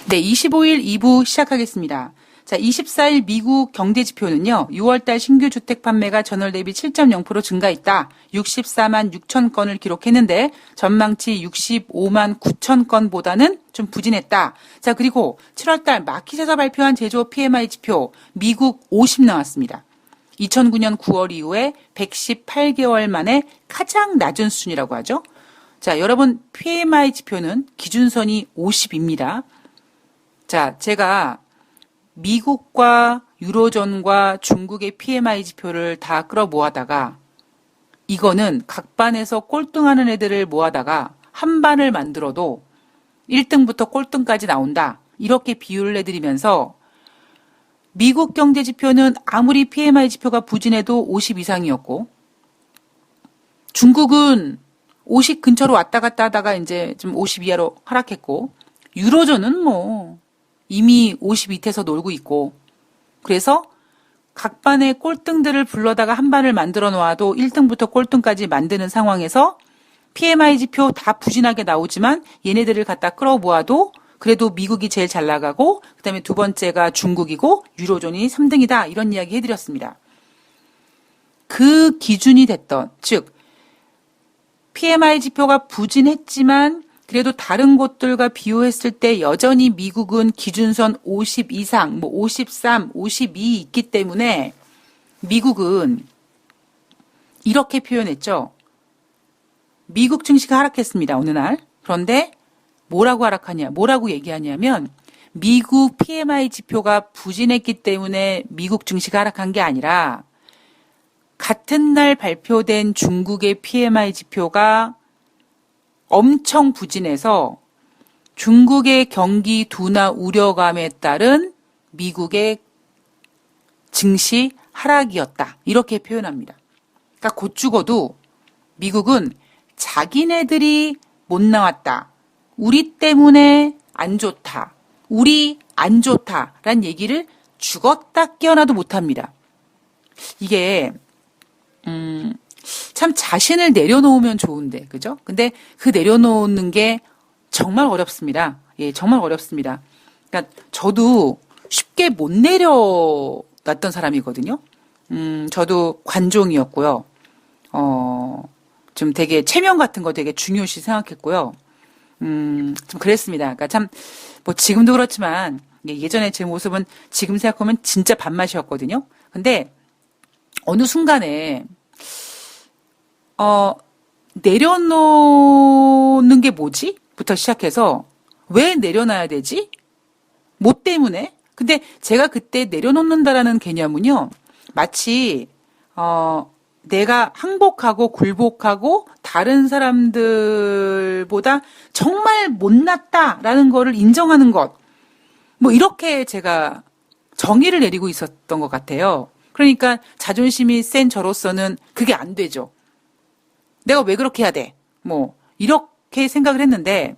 네, 25일 2부 시작하겠습니다. 자, 24일 미국 경제지표는요, 6월달 신규 주택 판매가 전월 대비 7.0% 증가했다. 64만 6천 건을 기록했는데, 전망치 65만 9천 건보다는 좀 부진했다. 자, 그리고 7월달 마켓에서 발표한 제조업 PMI 지표, 미국 50 나왔습니다. 2009년 9월 이후에 118개월 만에 가장 낮은 수준이라고 하죠. 자, 여러분, PMI 지표는 기준선이 50입니다. 자, 제가 미국과 유로존과 중국의 PMI 지표를 다 끌어 모아다가 이거는 각 반에서 꼴등하는 애들을 모아다가 한 반을 만들어도 1등부터 꼴등까지 나온다. 이렇게 비유를 해드리면서 미국 경제 지표는 아무리 PMI 지표가 부진해도 50 이상이었고 중국은 50 근처로 왔다 갔다 하다가 이제 좀 50 이하로 하락했고 유로존은 뭐 이미 50 밑에서 놀고 있고 그래서 각 반의 꼴등들을 불러다가 한 반을 만들어 놓아도 1등부터 꼴등까지 만드는 상황에서 PMI 지표 다 부진하게 나오지만 얘네들을 갖다 끌어모아도 그래도 미국이 제일 잘 나가고 그다음에 두 번째가 중국이고 유로존이 3등이다 이런 이야기 해드렸습니다. 그 기준이 됐던 즉 PMI 지표가 부진했지만 그래도 다른 곳들과 비교했을 때 여전히 미국은 기준선 50 이상, 뭐 53, 52 있기 때문에 미국은 이렇게 표현했죠. 미국 증시가 하락했습니다. 어느 날. 그런데 뭐라고 얘기하냐면 미국 PMI 지표가 부진했기 때문에 미국 증시가 하락한 게 아니라 같은 날 발표된 중국의 PMI 지표가 엄청 부진해서 중국의 경기 둔화 우려감에 따른 미국의 증시 하락이었다. 이렇게 표현합니다. 그러니까 곧 죽어도 미국은 자기네들이 못 나왔다. 우리 때문에 안 좋다. 우리 안 좋다라는 얘기를 죽었다 깨어나도 못합니다. 이게 참 자신을 내려놓으면 좋은데, 그죠? 근데 그 내려놓는 게 정말 어렵습니다. 예, 정말 어렵습니다. 그러니까 저도 쉽게 못 내려놨던 사람이거든요. 저도 관종이었고요. 좀 되게 체면 같은 거 되게 중요시 생각했고요. 좀 그랬습니다. 그러니까 참, 뭐 지금도 그렇지만 예전에 제 모습은 지금 생각하면 진짜 밥맛이었거든요. 근데 어느 순간에 내려놓는 게 뭐지? 부터 시작해서 왜 내려놔야 되지? 뭐 때문에? 근데 제가 그때 내려놓는다라는 개념은요. 마치 내가 항복하고 굴복하고 다른 사람들보다 정말 못났다라는 거를 인정하는 것. 뭐 이렇게 제가 정의를 내리고 있었던 것 같아요. 그러니까 자존심이 센 저로서는 그게 안 되죠. 내가 왜 그렇게 해야 돼? 뭐 이렇게 생각을 했는데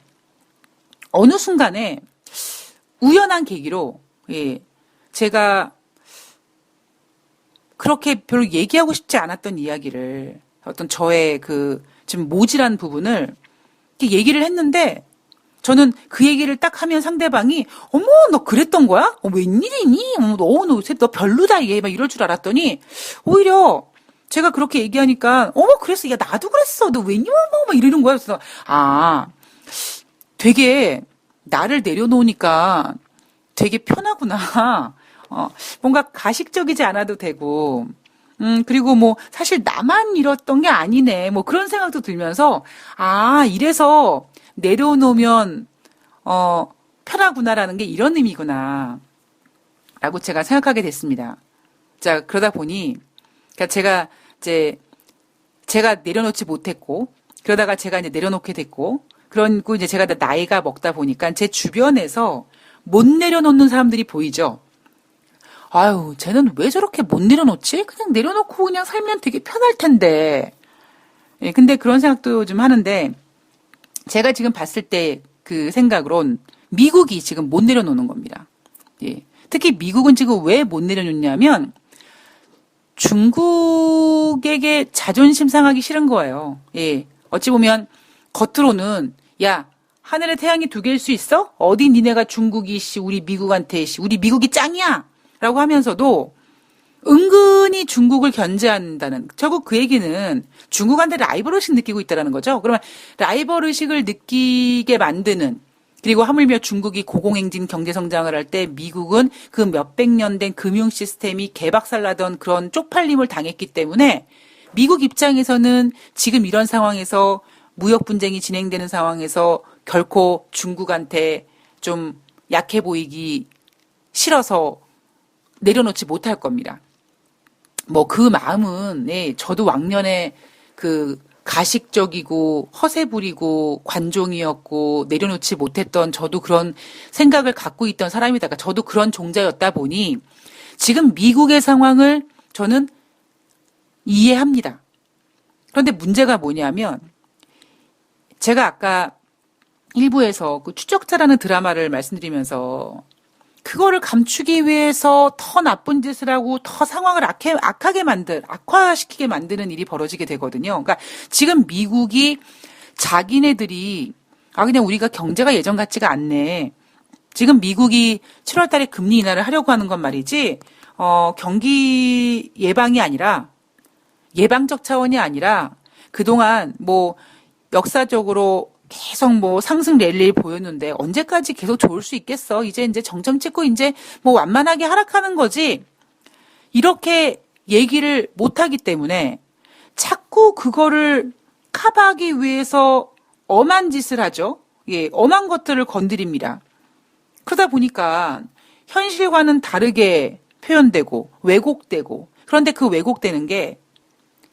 어느 순간에 우연한 계기로 제가 그렇게 별로 얘기하고 싶지 않았던 이야기를 어떤 저의 그 좀 모질한 부분을 이렇게 얘기를 했는데 저는 그 얘기를 딱 하면 상대방이 어머 너 그랬던 거야? 웬일이니? 너 별로다 얘 막 이럴 줄 알았더니 오히려 제가 그렇게 얘기하니까 그랬어. 야 나도 그랬어. 너 웬일 막 이러는 거야. 그래서 되게 나를 내려놓으니까 되게 편하구나. 뭔가 가식적이지 않아도 되고 그리고 뭐 사실 나만 이랬던 게 아니네. 뭐 그런 생각도 들면서 이래서 내려놓으면 편하구나라는 게 이런 의미구나. 라고 제가 생각하게 됐습니다. 자, 그러다 보니 그러니까 제가 내려놓지 못했고 그러다가 제가 이제 내려놓게 됐고 그리고 이제 제가 나이가 먹다 보니까 제 주변에서 못 내려놓는 사람들이 보이죠. 아유, 쟤는 왜 저렇게 못 내려놓지? 그냥 내려놓고 그냥 살면 되게 편할 텐데. 예, 근데 그런 생각도 좀 하는데 제가 지금 봤을 때 그 생각으론 미국이 지금 못 내려놓는 겁니다. 예. 특히 미국은 지금 왜 못 내려놓냐면 중국에게 자존심 상하기 싫은 거예요. 예. 어찌 보면 겉으로는 야 하늘에 태양이 두 개일 수 있어? 어디 니네가 중국이 우리 미국한테 우리 미국이 짱이야! 라고 하면서도 은근히 중국을 견제한다는, 결국 그 얘기는 중국한테 라이벌 의식 느끼고 있다는 거죠. 그러면 라이벌 의식을 느끼게 만드는, 그리고 하물며 중국이 고공행진 경제성장을 할 때 미국은 그 몇백 년 된 금융 시스템이 개박살나던 그런 쪽팔림을 당했기 때문에 미국 입장에서는 지금 이런 상황에서 무역 분쟁이 진행되는 상황에서 결코 중국한테 좀 약해 보이기 싫어서 내려놓지 못할 겁니다. 뭐 그 마음은 네, 저도 왕년에 그 가식적이고 허세 부리고 관종이었고 내려놓지 못했던 저도 그런 생각을 갖고 있던 사람이다가 저도 그런 종자였다 보니 지금 미국의 상황을 저는 이해합니다. 그런데 문제가 뭐냐면 제가 아까 일부에서 그 추적자라는 드라마를 말씀드리면서 그거를 감추기 위해서 더 나쁜 짓을 하고 더 상황을 악화시키게 만드는 일이 벌어지게 되거든요. 그러니까 지금 미국이 자기네들이 그냥 우리가 경제가 예전 같지가 않네. 지금 미국이 7월 달에 금리 인하를 하려고 하는 건 말이지, 경기 예방이 아니라, 예방적 차원이 아니라, 그동안 뭐, 역사적으로 계속 뭐 상승 랠리를 보였는데 언제까지 계속 좋을 수 있겠어? 이제 정점 찍고 이제 뭐 완만하게 하락하는 거지. 이렇게 얘기를 못 하기 때문에 자꾸 그거를 커버하기 위해서 엄한 짓을 하죠. 예, 엄한 것들을 건드립니다. 그러다 보니까 현실과는 다르게 표현되고 왜곡되고, 그런데 그 왜곡되는 게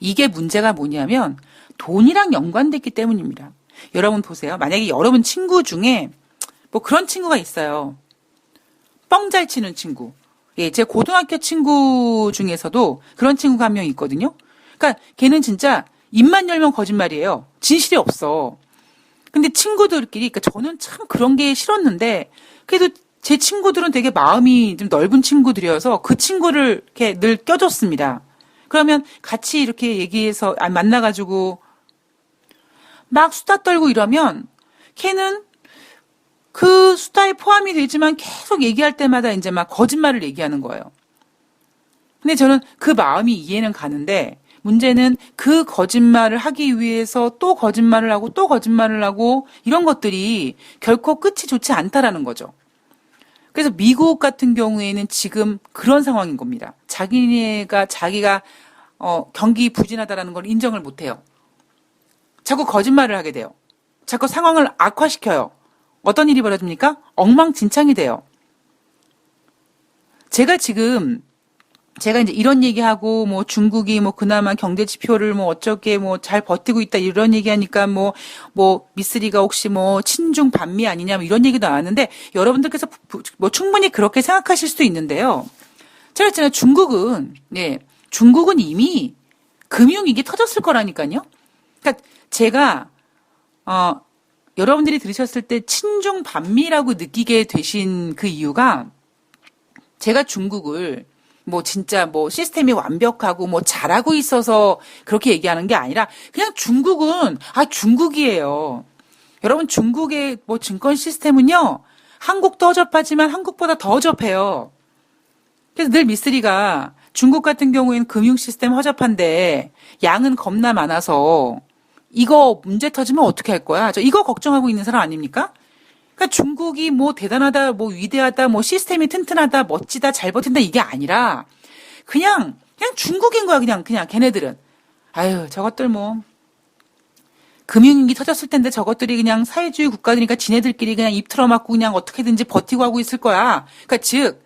이게 문제가 뭐냐면 돈이랑 연관됐기 때문입니다. 여러분 보세요. 만약에 여러분 친구 중에 뭐 그런 친구가 있어요. 뻥 잘 치는 친구. 예, 제 고등학교 친구 중에서도 그런 친구가 한 명 있거든요. 그러니까 걔는 진짜 입만 열면 거짓말이에요. 진실이 없어. 근데 친구들끼리, 그러니까 저는 참 그런 게 싫었는데 그래도 제 친구들은 되게 마음이 좀 넓은 친구들이어서 그 친구를 이렇게 늘 껴줬습니다. 그러면 같이 이렇게 얘기해서 만나가지고 막 수다 떨고 이러면 걔는 그 수다에 포함이 되지만 계속 얘기할 때마다 이제 막 거짓말을 얘기하는 거예요. 근데 저는 그 마음이 이해는 가는데 문제는 그 거짓말을 하기 위해서 또 거짓말을 하고 또 거짓말을 하고 이런 것들이 결코 끝이 좋지 않다라는 거죠. 그래서 미국 같은 경우에는 지금 그런 상황인 겁니다. 자기가 경기 부진하다라는 걸 인정을 못 해요. 자꾸 거짓말을 하게 돼요. 자꾸 상황을 악화시켜요. 어떤 일이 벌어집니까? 엉망진창이 돼요. 제가 이제 이런 얘기하고, 뭐 중국이 뭐 그나마 경제 지표를 뭐 어쩌게 뭐 잘 버티고 있다 이런 얘기하니까 뭐 미쓰리가 혹시 뭐 친중 반미 아니냐 뭐 이런 얘기도 나왔는데 여러분들께서 뭐 충분히 그렇게 생각하실 수도 있는데요. 제가 했잖아요. 중국은 이미 금융위기 터졌을 거라니까요. 그러니까 제가 여러분들이 들으셨을 때 친중 반미라고 느끼게 되신 그 이유가 제가 중국을 뭐 진짜 뭐 시스템이 완벽하고 뭐 잘하고 있어서 그렇게 얘기하는 게 아니라 그냥 중국은 중국이에요. 여러분 중국의 뭐 증권 시스템은요. 한국도 허접하지만 한국보다 더 허접해요. 그래서 늘 미쓰리가 중국 같은 경우에는 금융 시스템 허접한데 양은 겁나 많아서 이거 문제 터지면 어떻게 할 거야? 저 이거 걱정하고 있는 사람 아닙니까? 그러니까 중국이 뭐 대단하다, 뭐 위대하다, 뭐 시스템이 튼튼하다, 멋지다, 잘 버틴다 이게 아니라 그냥 중국인 거야. 그냥 걔네들은. 아유, 저것들 뭐 금융위기 터졌을 텐데 저것들이 그냥 사회주의 국가들이니까 지네들끼리 그냥 입 틀어막고 그냥 어떻게든지 버티고 하고 있을 거야. 그러니까 즉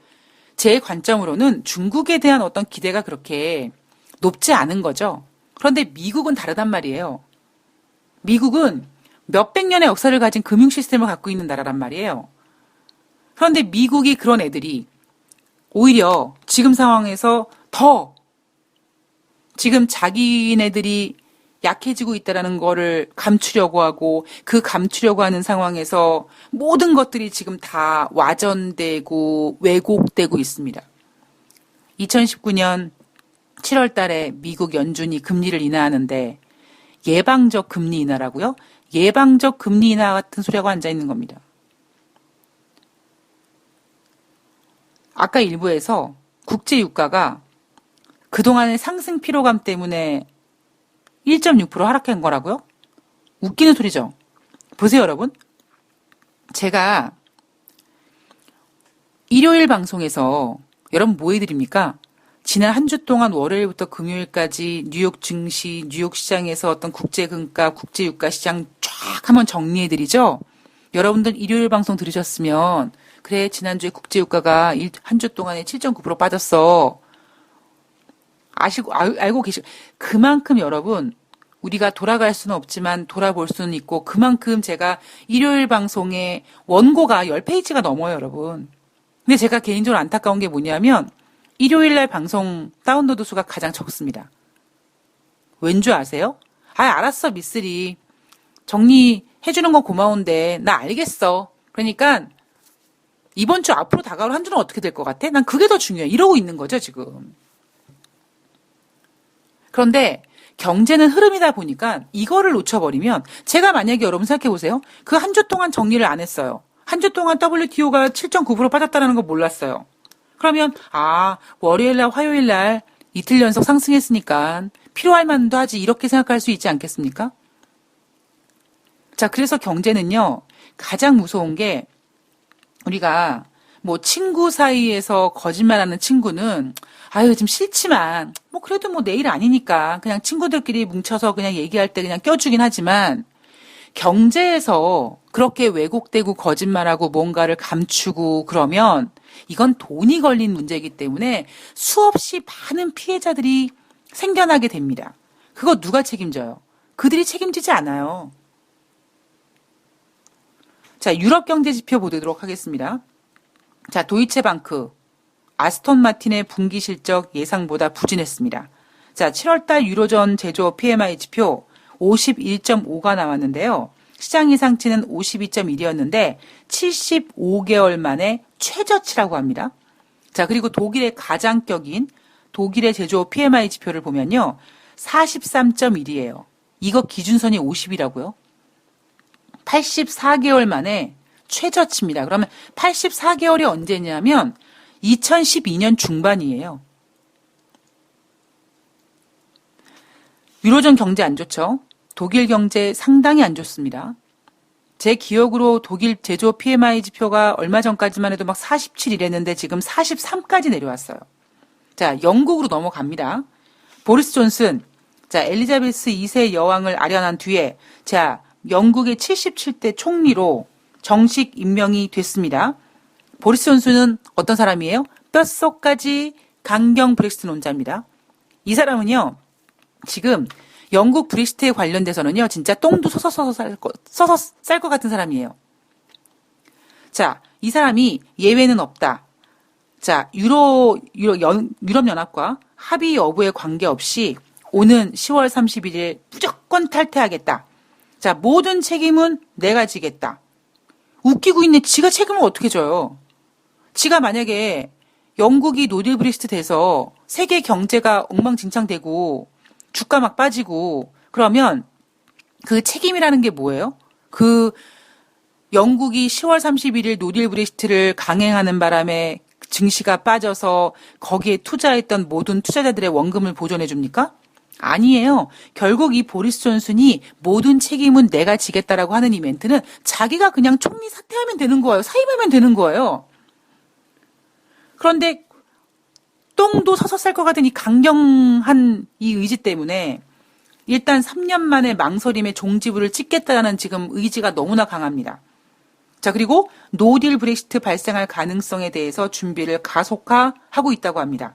제 관점으로는 중국에 대한 어떤 기대가 그렇게 높지 않은 거죠. 그런데 미국은 다르단 말이에요. 미국은 몇백 년의 역사를 가진 금융 시스템을 갖고 있는 나라란 말이에요. 그런데 미국이 그런 애들이 오히려 지금 상황에서 더 지금 자기네들이 약해지고 있다라는 거를 감추려고 하고 그 감추려고 하는 상황에서 모든 것들이 지금 다 와전되고 왜곡되고 있습니다. 2019년 7월 달에 미국 연준이 금리를 인하하는데 예방적 금리 인하라고요? 예방적 금리 인하 같은 소리하고 앉아있는 겁니다. 아까 일부에서 국제유가가 그동안의 상승 피로감 때문에 1.6% 하락한 거라고요? 웃기는 소리죠. 보세요, 여러분. 제가 일요일 방송에서 여러분 뭐 해드립니까? 지난 한 주 동안 월요일부터 금요일까지 뉴욕 증시, 뉴욕 시장에서 어떤 국제금가, 국제유가 시장 쫙 한번 정리해드리죠? 여러분들 일요일 방송 들으셨으면 그래, 지난주에 국제유가가 한 주 동안에 7.9% 빠졌어. 알고 계시, 그만큼 여러분, 우리가 돌아갈 수는 없지만 돌아볼 수는 있고, 그만큼 제가 일요일 방송에 원고가 10페이지가 넘어요, 여러분. 근데 제가 개인적으로 안타까운 게 뭐냐면, 일요일날 방송 다운로드 수가 가장 적습니다. 왠 줄 아세요? 알았어, 미쓰리. 정리해주는 건 고마운데, 나 알겠어. 그러니까, 이번 주 앞으로 다가올 한 주는 어떻게 될 것 같아? 난 그게 더 중요해. 이러고 있는 거죠, 지금. 그런데 경제는 흐름이다 보니까 이거를 놓쳐버리면 제가 만약에 여러분 생각해 보세요. 그 한 주 동안 정리를 안 했어요. 한 주 동안 WTO가 7.9% 빠졌다는 거 몰랐어요. 그러면 월요일날 화요일날 이틀 연속 상승했으니까 필요할 만도 하지 이렇게 생각할 수 있지 않겠습니까? 자, 그래서 경제는요. 가장 무서운 게 우리가 뭐 친구 사이에서 거짓말하는 친구는 좀 싫지만 뭐 그래도 뭐 내일 아니니까 그냥 친구들끼리 뭉쳐서 그냥 얘기할 때 그냥 껴주긴 하지만 경제에서 그렇게 왜곡되고 거짓말하고 뭔가를 감추고 그러면 이건 돈이 걸린 문제이기 때문에 수없이 많은 피해자들이 생겨나게 됩니다. 그거 누가 책임져요? 그들이 책임지지 않아요. 자, 유럽 경제 지표 보도록 하겠습니다. 자, 도이체방크, 아스톤 마틴의 분기 실적 예상보다 부진했습니다. 자, 7월달 유로존 제조업 PMI 지표 51.5가 나왔는데요. 시장 예상치는 52.1이었는데 75개월 만에 최저치라고 합니다. 자, 그리고 독일의 가장격인 독일의 제조업 PMI 지표를 보면요. 43.1이에요. 이거 기준선이 50이라고요. 84개월 만에 최저치입니다. 그러면 84개월이 언제냐면 2012년 중반이에요. 유로존 경제 안 좋죠? 독일 경제 상당히 안 좋습니다. 제 기억으로 독일 제조업 PMI 지표가 얼마 전까지만 해도 막 47 이랬는데 지금 43까지 내려왔어요. 자, 영국으로 넘어갑니다. 보리스 존슨, 자, 엘리자베스 2세 여왕을 아련한 뒤에 자, 영국의 77대 총리로 정식 임명이 됐습니다. 보리스 존슨은 어떤 사람이에요? 뼛속까지 강경 브렉시트 논자입니다. 이 사람은요, 지금 영국 브렉시트에 관련돼서는요, 진짜 똥도 서서 쌀 것 같은 사람이에요. 자, 이 사람이 예외는 없다. 자, 유럽연합과 합의 여부에 관계없이 오는 10월 31일 무조건 탈퇴하겠다. 자, 모든 책임은 내가 지겠다. 웃기고 있네. 지가 책임을 어떻게 져요? 지가 만약에 영국이 노딜 브렉시트 돼서 세계 경제가 엉망진창되고 주가 막 빠지고 그러면 그 책임이라는 게 뭐예요? 그 영국이 10월 31일 노딜 브렉시트를 강행하는 바람에 증시가 빠져서 거기에 투자했던 모든 투자자들의 원금을 보존해 줍니까? 아니에요. 결국 이 보리스 존슨이 모든 책임은 내가 지겠다라고 하는 이 멘트는 자기가 그냥 총리 사퇴하면 되는 거예요. 사임하면 되는 거예요. 그런데 똥도 서서 쌀 것 같은 이 강경한 이 의지 때문에 일단 3년 만에 망설임의 종지부를 찍겠다는 지금 의지가 너무나 강합니다. 자, 그리고 노딜 브렉시트 발생할 가능성에 대해서 준비를 가속화하고 있다고 합니다.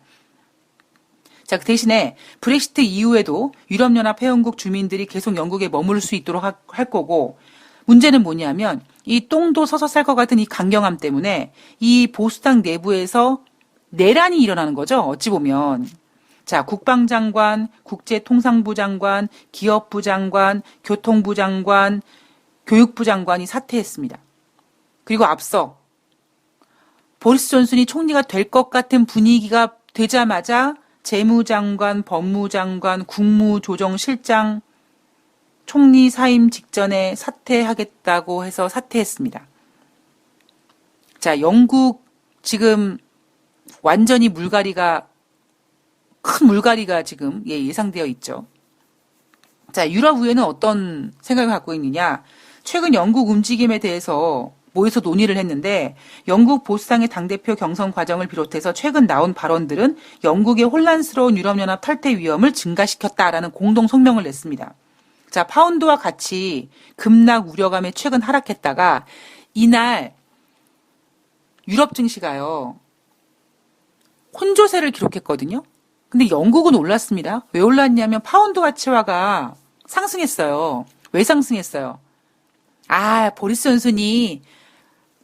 자, 그 대신에 브렉시트 이후에도 유럽연합 회원국 주민들이 계속 영국에 머무를 수 있도록 할 거고 문제는 뭐냐면 이 똥도 서서 쌀 것 같은 이 강경함 때문에 이 보수당 내부에서 내란이 일어나는 거죠. 어찌 보면. 자, 국방장관, 국제통상부 장관, 기업부 장관, 교통부 장관, 교육부 장관이 사퇴했습니다. 그리고 앞서 보리스 존슨이 총리가 될 것 같은 분위기가 되자마자 재무장관, 법무장관, 국무조정실장 총리 사임 직전에 사퇴하겠다고 해서 사퇴했습니다. 자, 영국 지금 완전히 큰 물갈이가 지금 예상되어 있죠. 자, 유럽 의회는 어떤 생각을 갖고 있느냐? 최근 영국 움직임에 대해서 모여서 논의를 했는데 영국 보수당의 당대표 경선 과정을 비롯해서 최근 나온 발언들은 영국의 혼란스러운 유럽연합 탈퇴 위험을 증가시켰다라는 공동 성명을 냈습니다. 자, 파운드와 같이 급락 우려감에 최근 하락했다가 이날 유럽 증시가요. 혼조세를 기록했거든요. 근데 영국은 올랐습니다. 왜 올랐냐면 파운드 가치화가 상승했어요. 왜 상승했어요? 보리스 존슨이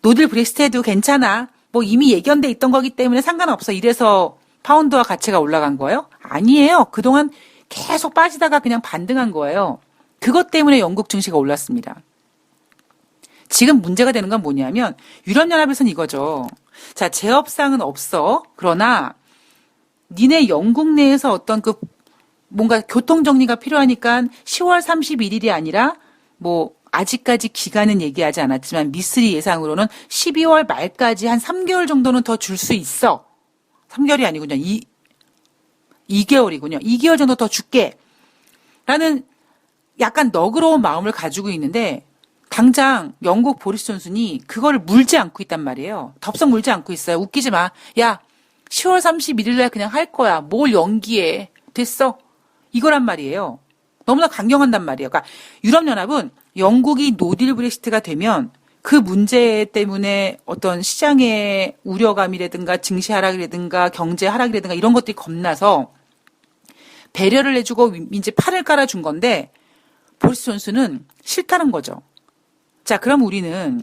노딜 브렉시트 해도 괜찮아. 뭐 이미 예견돼 있던 거기 때문에 상관없어. 이래서 파운드와 가치가 올라간 거예요? 아니에요. 그동안 계속 빠지다가 그냥 반등한 거예요. 그것 때문에 영국 증시가 올랐습니다. 지금 문제가 되는 건 뭐냐면 유럽연합에서는 이거죠. 자, 재협상은 없어. 그러나 니네 영국 내에서 어떤 뭔가 교통정리가 필요하니까 10월 31일이 아니라 아직까지 기간은 얘기하지 않았지만 미쓰리 예상으로는 12월 말까지 한 3개월 정도는 더 줄 수 있어. 3개월이 아니군요. 2개월이군요. 2개월 정도 더 줄게. 라는 약간 너그러운 마음을 가지고 있는데 당장 영국 보리스 존슨이 그거를 물지 않고 있단 말이에요. 덥석 물지 않고 있어요. 웃기지 마. 야, 10월 31일 날 그냥 할 거야. 뭘 연기해. 됐어. 이거란 말이에요. 너무나 강경한단 말이에요. 그러니까 유럽연합은 영국이 노딜 브렉시트가 되면 그 문제 때문에 어떤 시장의 우려감이라든가 증시 하락이라든가 경제 하락이라든가 이런 것들이 겁나서 배려를 해주고 이제 팔을 깔아준 건데 보리스 존슨은 싫다는 거죠. 자, 그럼 우리는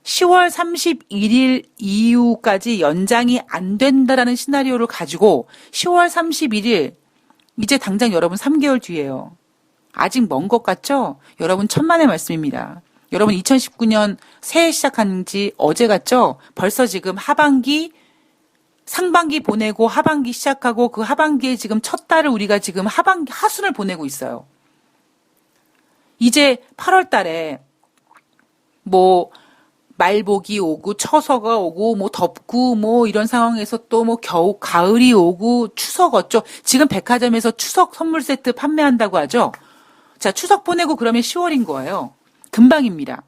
10월 31일 이후까지 연장이 안 된다라는 시나리오를 가지고 10월 31일 이제 당장 여러분 3개월 뒤에요. 아직 먼 것 같죠? 여러분 천만의 말씀입니다. 여러분 2019년 새해 시작한 지 어제 같죠? 벌써 지금 상반기 보내고 하반기 시작하고 그 하반기에 지금 첫 달을 우리가 지금 하순을 보내고 있어요. 이제 8월 달에 말복이 오고 처서가 오고 덥고 이런 상황에서 또 겨우 가을이 오고 추석 어쩌 지금 백화점에서 추석 선물 세트 판매한다고 하죠. 자, 추석 보내고 그러면 10월인 거예요. 금방입니다.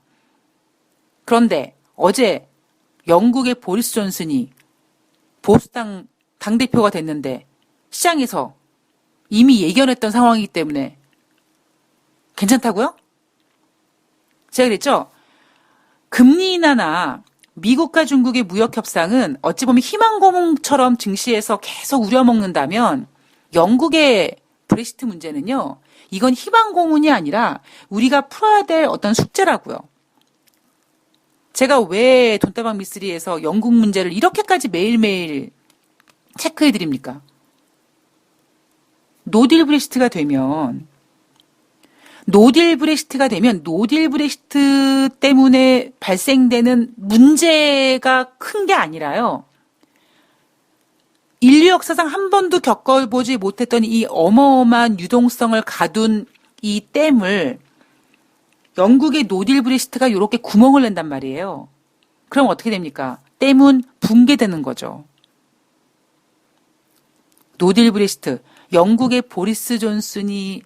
그런데 어제 영국의 보리스 존슨이 보수당 당대표가 됐는데 시장에서 이미 예견했던 상황이기 때문에 괜찮다고요? 제가 그랬죠? 금리 인하나 미국과 중국의 무역 협상은 어찌 보면 희망고문처럼 증시에서 계속 우려먹는다면 영국의 브렉시트 문제는요. 이건 희망고문이 아니라 우리가 풀어야 될 어떤 숙제라고요. 제가 왜 돈다방 미쓰리에서 영국 문제를 이렇게까지 매일매일 체크해드립니까? 노딜 브렉시트가 되면 노딜 브렉시트 때문에 발생되는 문제가 큰 게 아니라요. 인류 역사상 한 번도 겪어보지 못했던 이 어마어마한 유동성을 가둔 이 댐을 영국의 노딜 브렉시트가 이렇게 구멍을 낸단 말이에요. 그럼 어떻게 됩니까? 댐은 붕괴되는 거죠. 노딜 브렉시트, 영국의 보리스 존슨이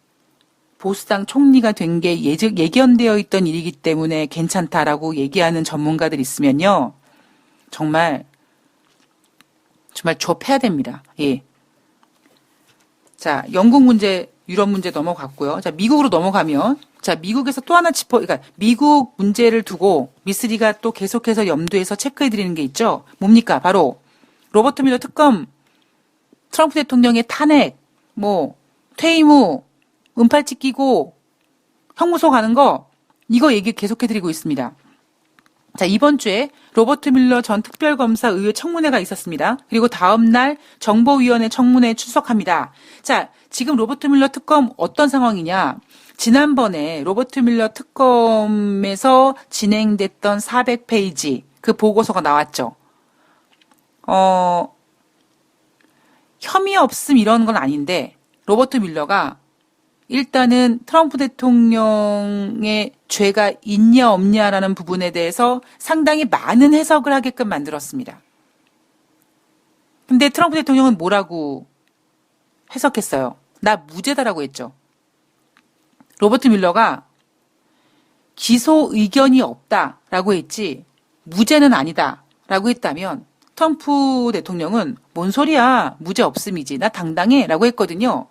보수당 총리가 된 게 예견되어 있던 일이기 때문에 괜찮다라고 얘기하는 전문가들 있으면요. 정말 좁혀야 됩니다. 예. 자, 영국 문제, 유럽 문제 넘어갔고요. 자, 미국으로 넘어가면, 자, 미국에서 또 하나 그러니까 미국 문제를 두고 미쓰리가 또 계속해서 염두에서 체크해드리는 게 있죠. 뭡니까? 바로 로버트 뮬러 특검, 트럼프 대통령의 탄핵, 퇴임 후 은팔찌 끼고 형무소 가는 거, 이거 얘기 계속해드리고 있습니다. 자, 이번 주에 로버트 뮬러 전 특별검사 의회 청문회가 있었습니다. 그리고 다음 날 정보위원회 청문회에 출석합니다. 자, 지금 로버트 뮬러 특검 어떤 상황이냐? 지난번에 로버트 뮬러 특검에서 진행됐던 400페이지 그 보고서가 나왔죠. 혐의 없음 이런 건 아닌데 로버트 뮬러가 일단은 트럼프 대통령의 죄가 있냐 없냐라는 부분에 대해서 상당히 많은 해석을 하게끔 만들었습니다. 근데 트럼프 대통령은 뭐라고 해석했어요? 나 무죄다라고 했죠. 로버트 뮬러가 기소 의견이 없다라고 했지 무죄는 아니다라고 했다면 트럼프 대통령은 뭔 소리야, 무죄 없음이지, 나 당당해라고 했거든요.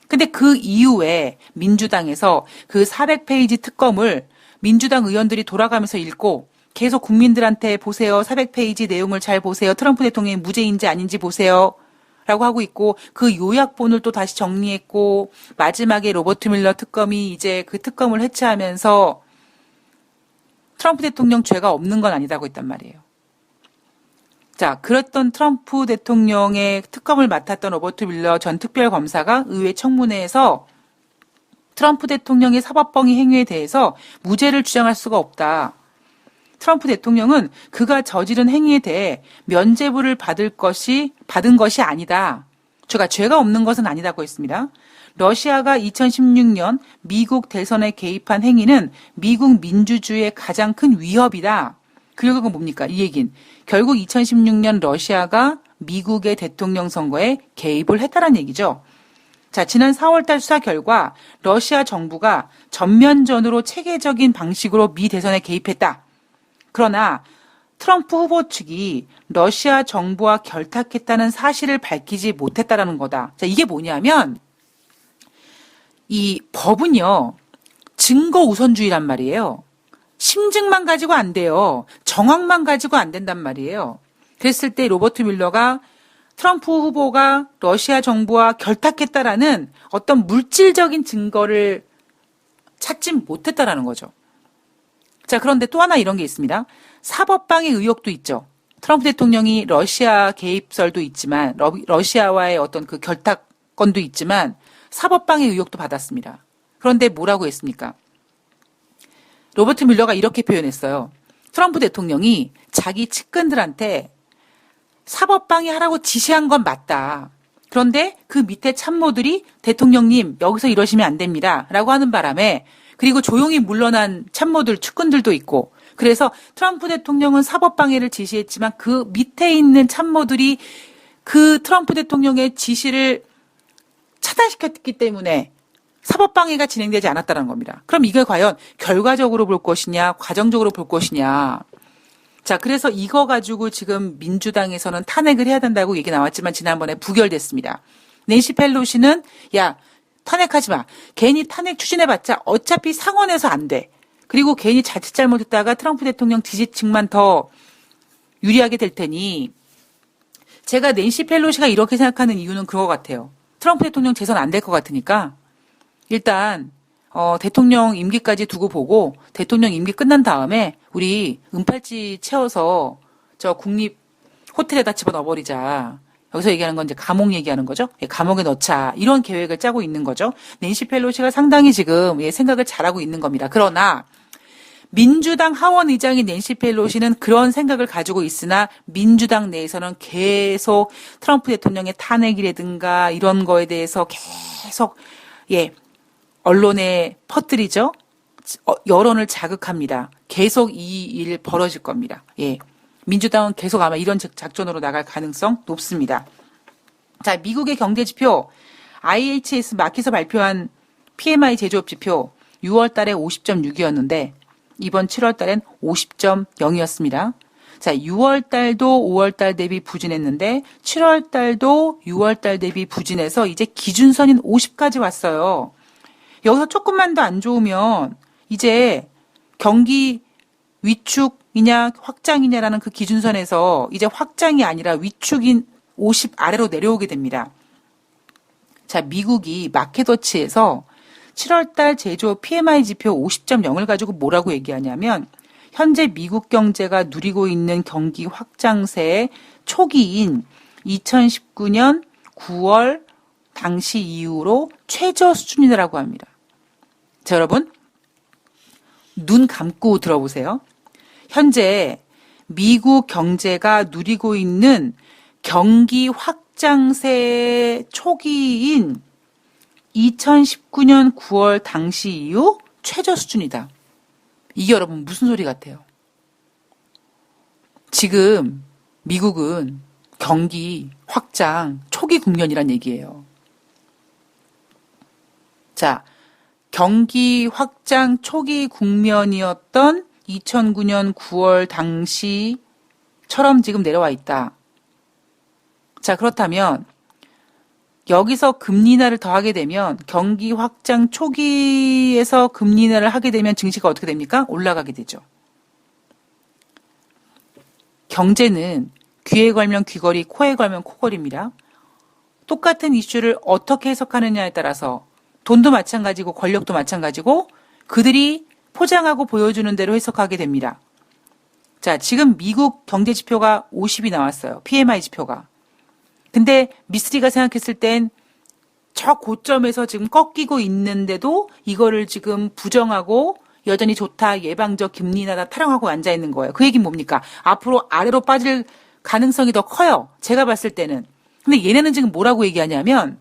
근데 그 이후에 민주당에서 그 400페이지 특검을 민주당 의원들이 돌아가면서 읽고 계속 국민들한테 보세요, 400페이지 내용을 잘 보세요, 트럼프 대통령이 무죄인지 아닌지 보세요 라고 하고 있고, 그 요약본을 또 다시 정리했고, 마지막에 로버트 뮬러 특검이 이제 그 특검을 해체하면서 트럼프 대통령 죄가 없는 건 아니다고 했단 말이에요. 자, 그랬던 트럼프 대통령의 특검을 맡았던 로버트 뮬러 전 특별검사가 의회 청문회에서 트럼프 대통령의 사법방해 행위에 대해서 무죄를 주장할 수가 없다. 트럼프 대통령은 그가 저지른 행위에 대해 면죄부를 받은 것이 아니다. 죄가 없는 것은 아니다고 했습니다. 러시아가 2016년 미국 대선에 개입한 행위는 미국 민주주의의 가장 큰 위협이다. 그 결과가 뭡니까? 이 얘긴 결국 2016년 러시아가 미국의 대통령 선거에 개입을 했다는 얘기죠. 자, 지난 4월달 수사 결과 러시아 정부가 전면전으로 체계적인 방식으로 미 대선에 개입했다. 그러나 트럼프 후보 측이 러시아 정부와 결탁했다는 사실을 밝히지 못했다라는 거다. 자, 이게 뭐냐면 이 법은요, 증거 우선주의란 말이에요. 심증만 가지고 안 돼요. 정황만 가지고 안 된단 말이에요. 그랬을 때 로버트 뮬러가 트럼프 후보가 러시아 정부와 결탁했다라는 어떤 물질적인 증거를 찾지 못했다라는 거죠. 자, 그런데 또 하나 이런 게 있습니다. 사법방해 의혹도 있죠. 트럼프 대통령이 러시아 개입설도 있지만, 러시아와의 어떤 그 결탁건도 있지만, 사법방해 의혹도 받았습니다. 그런데 뭐라고 했습니까? 로버트 뮬러가 이렇게 표현했어요. 트럼프 대통령이 자기 측근들한테 사법방해 하라고 지시한 건 맞다. 그런데 그 밑에 참모들이 대통령님 여기서 이러시면 안 됩니다. 라고 하는 바람에 그리고 조용히 물러난 참모들, 측근들도 있고 그래서 트럼프 대통령은 사법방해를 지시했지만 그 밑에 있는 참모들이 그 트럼프 대통령의 지시를 차단시켰기 때문에 사법방해가 진행되지 않았다는 겁니다. 그럼 이걸 과연 결과적으로 볼 것이냐, 과정적으로 볼 것이냐. 자, 그래서 이거 가지고 지금 민주당에서는 탄핵을 해야 된다고 얘기 나왔지만 지난번에 부결됐습니다. 낸시 펠로시는 야, 탄핵하지 마. 괜히 탄핵 추진해봤자 어차피 상원에서 안 돼. 그리고 괜히 자칫 잘못했다가 트럼프 대통령 지지층만 더 유리하게 될 테니 제가 낸시 펠로시가 이렇게 생각하는 이유는 그거 같아요. 트럼프 대통령 재선 안 될 것 같으니까 일단 대통령 임기까지 두고 보고 대통령 임기 끝난 다음에 우리 은팔찌 채워서 저 국립 호텔에다 집어넣어버리자. 여기서 얘기하는 건 이제 감옥 얘기하는 거죠. 감옥에 넣자. 이런 계획을 짜고 있는 거죠. 낸시 펠로시가 상당히 지금 생각을 잘하고 있는 겁니다. 그러나 민주당 하원 의장인 낸시 펠로시는 그런 생각을 가지고 있으나 민주당 내에서는 계속 트럼프 대통령의 탄핵이라든가 이런 거에 대해서 계속 언론에 퍼뜨리죠. 여론을 자극합니다. 계속 이 일 벌어질 겁니다. 민주당은 계속 아마 이런 작전으로 나갈 가능성 높습니다. 자, 미국의 경제지표 IHS 마켓에서 발표한 PMI 제조업 지표 6월 달에 50.6이었는데 이번 7월 달엔 50.0이었습니다. 자, 6월 달도 5월 달 대비 부진했는데 7월 달도 6월 달 대비 부진해서 이제 기준선인 50까지 왔어요. 여기서 조금만 더 안 좋으면 이제 경기 위축이냐 확장이냐라는 그 기준선에서 이제 확장이 아니라 위축인 50 아래로 내려오게 됩니다. 자, 미국이 마켓워치에서 7월달 제조업 PMI 지표 50.0을 가지고 뭐라고 얘기하냐면 현재 미국 경제가 누리고 있는 경기 확장세의 초기인 2019년 9월 당시 이후로 최저 수준이라고 합니다. 자, 여러분 눈 감고 들어보세요. 현재 미국 경제가 누리고 있는 경기 확장세 초기인 2019년 9월 당시 이후 최저 수준이다. 이게 여러분 무슨 소리 같아요? 지금 미국은 경기 확장 초기 국면이란 얘기예요. 자, 경기 확장 초기 국면이었던 2009년 9월 당시처럼 지금 내려와 있다. 자, 그렇다면 여기서 금리 인하를 더하게 되면 경기 확장 초기에서 금리 인하를 하게 되면 증시가 어떻게 됩니까? 올라가게 되죠. 경제는 귀에 걸면 귀걸이, 코에 걸면 코걸이입니다. 똑같은 이슈를 어떻게 해석하느냐에 따라서 돈도 마찬가지고 권력도 마찬가지고 그들이 포장하고 보여주는 대로 해석하게 됩니다. 자, 지금 미국 경제 지표가 50이 나왔어요. PMI 지표가. 근데 미쓰리가 생각했을 땐 저 고점에서 지금 꺾이고 있는데도 이거를 지금 부정하고 여전히 좋다, 예방적 금리 인하다 타령하고 앉아 있는 거예요. 그 얘기는 뭡니까? 앞으로 아래로 빠질 가능성이 더 커요. 제가 봤을 때는. 근데 얘네는 지금 뭐라고 얘기하냐면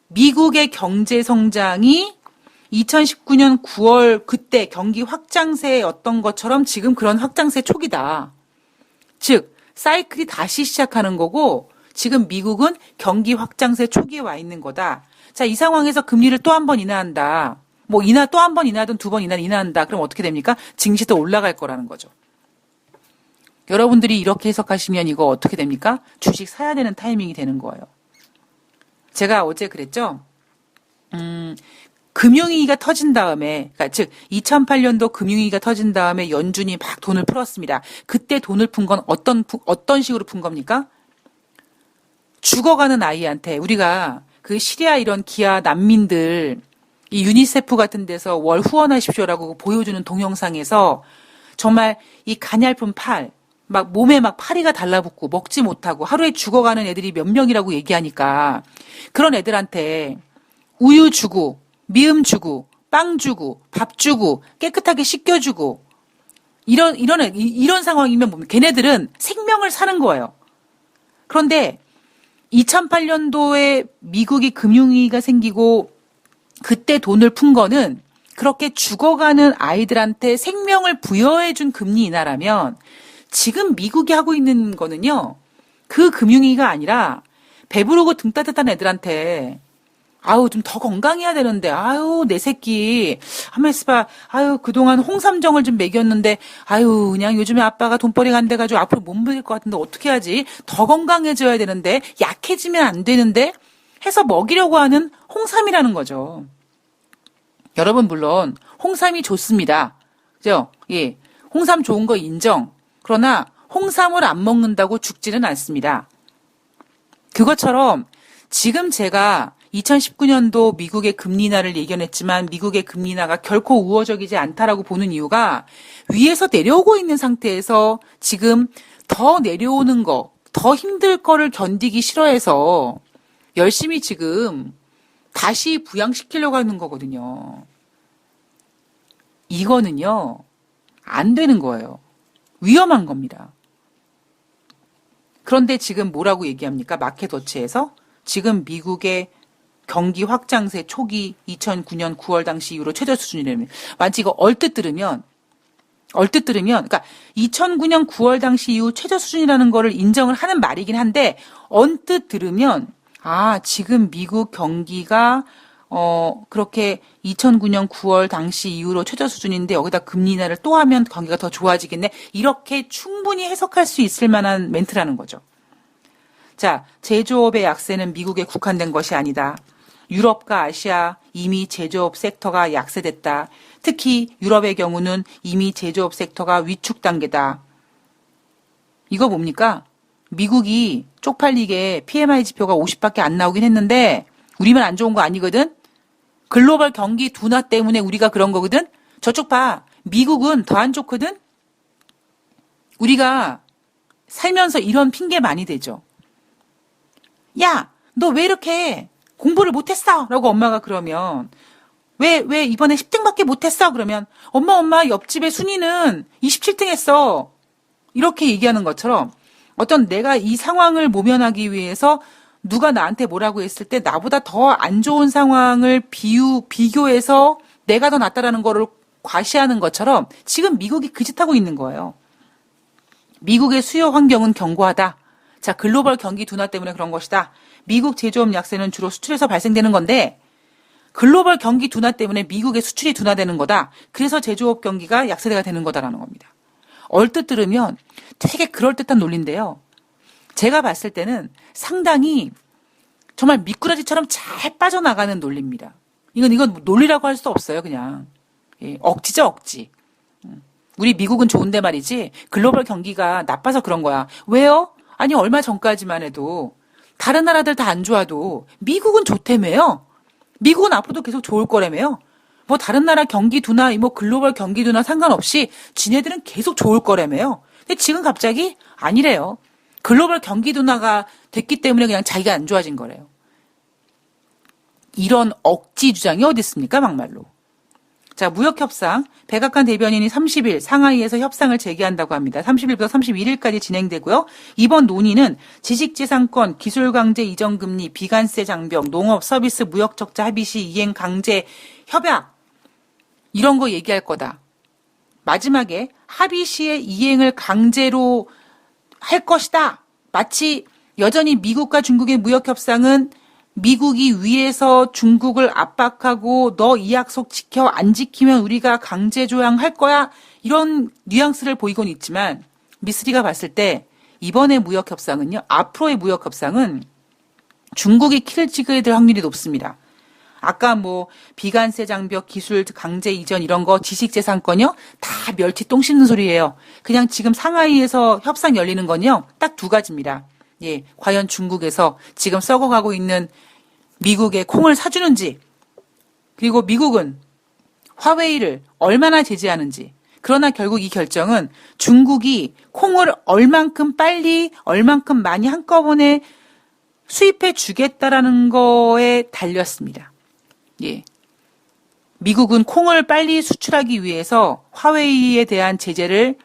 미국의 경제 성장이 2019년 9월 그때 경기 확장세였던 것처럼 지금 그런 확장세 초기다. 즉 사이클이 다시 시작하는 거고 지금 미국은 경기 확장세 초기에 와 있는 거다. 자, 이 상황에서 금리를 또 한 번 인하한다. 뭐 또 한 번 인하든 두 번 인하한다. 그럼 어떻게 됩니까? 증시도 올라갈 거라는 거죠. 여러분들이 이렇게 해석하시면 이거 어떻게 됩니까? 주식 사야 되는 타이밍이 되는 거예요. 제가 어제 그랬죠? 금융위기가 터진 다음에, 그러니까 즉 2008년도 금융위기가 터진 다음에 연준이 막 돈을 풀었습니다. 그때 돈을 푼 건 어떤 식으로 푼 겁니까? 죽어가는 아이한테 우리가 그 시리아 이런 기아 난민들 이 유니세프 같은 데서 월 후원하십시오라고 보여주는 동영상에서 정말 이 가냘픈 팔, 막 몸에 막 파리가 달라붙고 먹지 못하고 하루에 죽어가는 애들이 몇 명이라고 얘기하니까 그런 애들한테 우유 주고 미음 주고 빵 주고 밥 주고 깨끗하게 씻겨주고 이런 상황이면 뭡니까? 걔네들은 생명을 사는 거예요. 그런데 2008년도에 미국이 금융위기가 생기고 그때 돈을 푼 거는 그렇게 죽어가는 아이들한테 생명을 부여해준 금리 인하라면 지금 미국이 하고 있는 거는요. 그 금융위기가 아니라 배부르고 등 따뜻한 애들한테 아유 좀 더 건강해야 되는데 아유 내 새끼 한번 있어봐 아유 그동안 홍삼정을 좀 먹였는데 아유 그냥 요즘에 아빠가 돈벌이가 안 돼가지고 앞으로 못 먹일 것 같은데 어떻게 하지 더 건강해져야 되는데 약해지면 안 되는데 해서 먹이려고 하는 홍삼이라는 거죠. 여러분 물론 홍삼이 좋습니다. 그죠? 예, 홍삼 좋은 거 인정. 그러나 홍삼을 안 먹는다고 죽지는 않습니다. 그것처럼 지금 제가 2019년도 미국의 금리 인하를 예견했지만 미국의 금리 인하가 결코 우호적이지 않다라고 보는 이유가 위에서 내려오고 있는 상태에서 지금 더 내려오는 거, 더 힘들 거를 견디기 싫어해서 열심히 지금 다시 부양시키려고 하는 거거든요. 이거는요, 안 되는 거예요. 위험한 겁니다. 그런데 지금 뭐라고 얘기합니까? 마켓워치에서 지금 미국의 경기 확장세 초기 2009년 9월 당시 이후로 최저 수준이라면 마치 이거 얼뜻 들으면 그러니까 2009년 9월 당시 이후 최저 수준이라는 거를 인정을 하는 말이긴 한데 언뜻 들으면 아 지금 미국 경기가 그렇게 2009년 9월 당시 이후로 최저 수준인데 여기다 금리 인하를 또 하면 경기가 더 좋아지겠네. 이렇게 충분히 해석할 수 있을 만한 멘트라는 거죠. 자, 제조업의 약세는 미국에 국한된 것이 아니다. 유럽과 아시아 이미 제조업 섹터가 약세됐다. 특히 유럽의 경우는 이미 제조업 섹터가 위축 단계다. 이거 뭡니까? 미국이 쪽팔리게 PMI 지표가 50밖에 안 나오긴 했는데 우리만 안 좋은 거 아니거든? 글로벌 경기 둔화 때문에 우리가 그런 거거든? 저쪽 봐. 미국은 더 안 좋거든? 우리가 살면서 이런 핑계 많이 대죠. 야, 너 왜 이렇게 공부를 못했어? 라고 엄마가 그러면 왜 이번에 10등밖에 못했어? 그러면 엄마 옆집에 순이는 27등 했어. 이렇게 얘기하는 것처럼 어떤 내가 이 상황을 모면하기 위해서 누가 나한테 뭐라고 했을 때 나보다 더 안 좋은 상황을 비교해서 내가 더 낫다라는 거를 과시하는 것처럼 지금 미국이 그 짓 하고 있는 거예요. 미국의 수요 환경은 견고하다. 자, 글로벌 경기 둔화 때문에 그런 것이다. 미국 제조업 약세는 주로 수출에서 발생되는 건데 글로벌 경기 둔화 때문에 미국의 수출이 둔화되는 거다. 그래서 제조업 경기가 약세가 되는 거다라는 겁니다. 얼뜻 들으면 되게 그럴듯한 논리인데요. 제가 봤을 때는 상당히 정말 미꾸라지처럼 잘 빠져나가는 논리입니다. 이건 논리라고 할 수 없어요, 그냥. 예, 억지죠, 억지. 우리 미국은 좋은데 말이지 글로벌 경기가 나빠서 그런 거야. 왜요? 아니 얼마 전까지만 해도 다른 나라들 다 안 좋아도 미국은 좋다며요. 미국은 앞으로도 계속 좋을 거라며요. 뭐 다른 나라 경기 둔화, 뭐 글로벌 경기 둔화 상관없이 지네들은 계속 좋을 거라며요. 근데 지금 갑자기 아니래요. 글로벌 경기 둔화가 됐기 때문에 그냥 자기가 안 좋아진 거래요. 이런 억지 주장이 어디 있습니까, 막말로. 자, 무역협상 백악관 대변인이 30일 상하이에서 협상을 재개한다고 합니다. 30일부터 31일까지 진행되고요. 이번 논의는 지식재산권, 기술강제 이전금리, 비관세 장벽, 농업, 서비스, 무역적자 합의시 이행 강제 협약 이런 거 얘기할 거다. 마지막에 합의시의 이행을 강제로 할 것이다. 마치 여전히 미국과 중국의 무역협상은 미국이 위에서 중국을 압박하고 너 이 약속 지켜 안 지키면 우리가 강제 조약할 거야 이런 뉘앙스를 보이곤 있지만 미쓰리가 봤을 때 이번의 무역협상은요. 앞으로의 무역협상은 중국이 키를 찍게 될 확률이 높습니다. 아까 뭐 비관세 장벽, 기술 강제 이전 이런 거 지식재산권요. 다 멸치 똥 씹는 소리예요. 그냥 지금 상하이에서 협상 열리는 건요. 딱 두 가지입니다. 예, 과연 중국에서 지금 썩어가고 있는 미국의 콩을 사주는지, 그리고 미국은 화웨이를 얼마나 제재하는지. 그러나 결국 이 결정은 중국이 콩을 얼만큼 빨리, 얼만큼 많이 한꺼번에 수입해 주겠다라는 거에 달렸습니다. 예. 미국은 콩을 빨리 수출하기 위해서 화웨이에 대한 제재를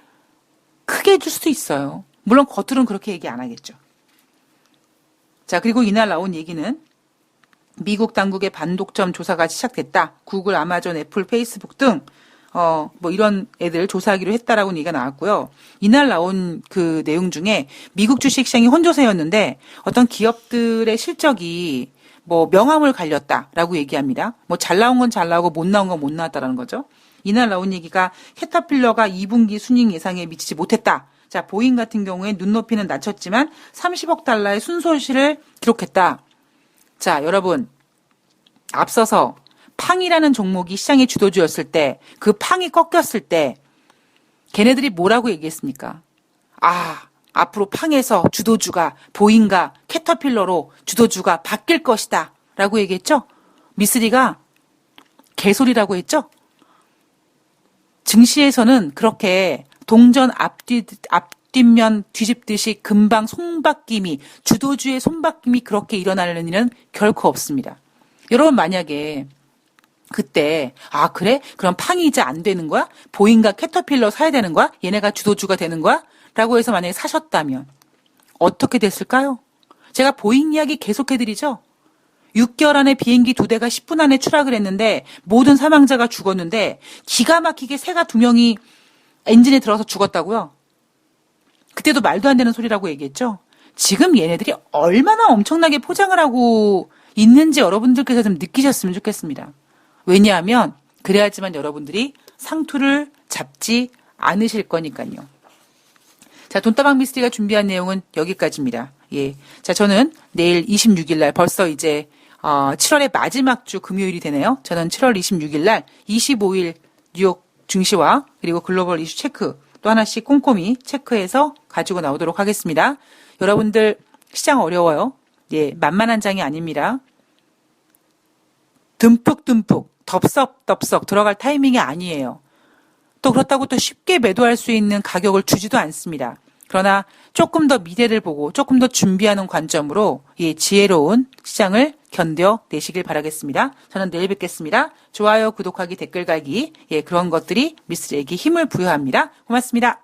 크게 해줄 수도 있어요. 물론 겉으로는 그렇게 얘기 안 하겠죠. 자, 그리고 이날 나온 얘기는 미국 당국의 반독점 조사가 시작됐다. 구글, 아마존, 애플, 페이스북 등 뭐 이런 애들 조사하기로 했다라고 얘기가 나왔고요. 이날 나온 그 내용 중에 미국 주식시장이 혼조세였는데 어떤 기업들의 실적이 뭐 명암을 갈렸다라고 얘기합니다. 뭐 잘 나온 건 잘 나오고 못 나온 건 못 나왔다라는 거죠. 이날 나온 얘기가 캐터필러가 2분기 순이익 예상에 미치지 못했다. 자, 보잉 같은 경우에 눈높이는 낮췄지만 30억 달러의 순손실을 기록했다. 자, 여러분, 앞서서 팡이라는 종목이 시장의 주도주였을 때, 그 팡이 꺾였을 때, 걔네들이 뭐라고 얘기했습니까? 아, 앞으로 팡에서 주도주가 보잉과 캐터필러로 주도주가 바뀔 것이다. 라고 얘기했죠? 미쓰리가 개소리라고 했죠? 증시에서는 그렇게 동전 앞뒷면 뒤집듯이 금방 손바뀜이, 주도주의 손바뀜이 그렇게 일어나는 일은 결코 없습니다. 여러분 만약에 그때 아 그래? 그럼 팡이 이제 안 되는 거야? 보잉과 캐터필러 사야 되는 거야? 얘네가 주도주가 되는 거야? 라고 해서 만약에 사셨다면 어떻게 됐을까요? 제가 보잉 이야기 계속해드리죠. 6개월 안에 비행기 2대가 10분 안에 추락을 했는데 모든 사망자가 죽었는데 기가 막히게 새가 2명이 엔진에 들어서 죽었다고요? 그때도 말도 안 되는 소리라고 얘기했죠. 지금 얘네들이 얼마나 엄청나게 포장을 하고 있는지 여러분들께서 좀 느끼셨으면 좋겠습니다. 왜냐하면 그래야지만 여러분들이 상투를 잡지 않으실 거니까요. 자, 돈다방 미스터리가 준비한 내용은 여기까지입니다. 예. 자, 저는 내일 26일 날 벌써 이제 7월의 마지막 주 금요일이 되네요. 저는 7월 26일 날 25일 뉴욕 증시와 그리고 글로벌 이슈 체크 또 하나씩 꼼꼼히 체크해서 가지고 나오도록 하겠습니다. 여러분들 시장 어려워요. 예, 만만한 장이 아닙니다. 듬뿍듬뿍 덥석덥석 들어갈 타이밍이 아니에요. 또 그렇다고 또 쉽게 매도할 수 있는 가격을 주지도 않습니다. 그러나 조금 더 미래를 보고 조금 더 준비하는 관점으로 이 지혜로운 시장을 견뎌내시길 바라겠습니다. 저는 내일 뵙겠습니다. 좋아요, 구독하기, 댓글 달기, 예, 그런 것들이 미쓰리에게 힘을 부여합니다. 고맙습니다.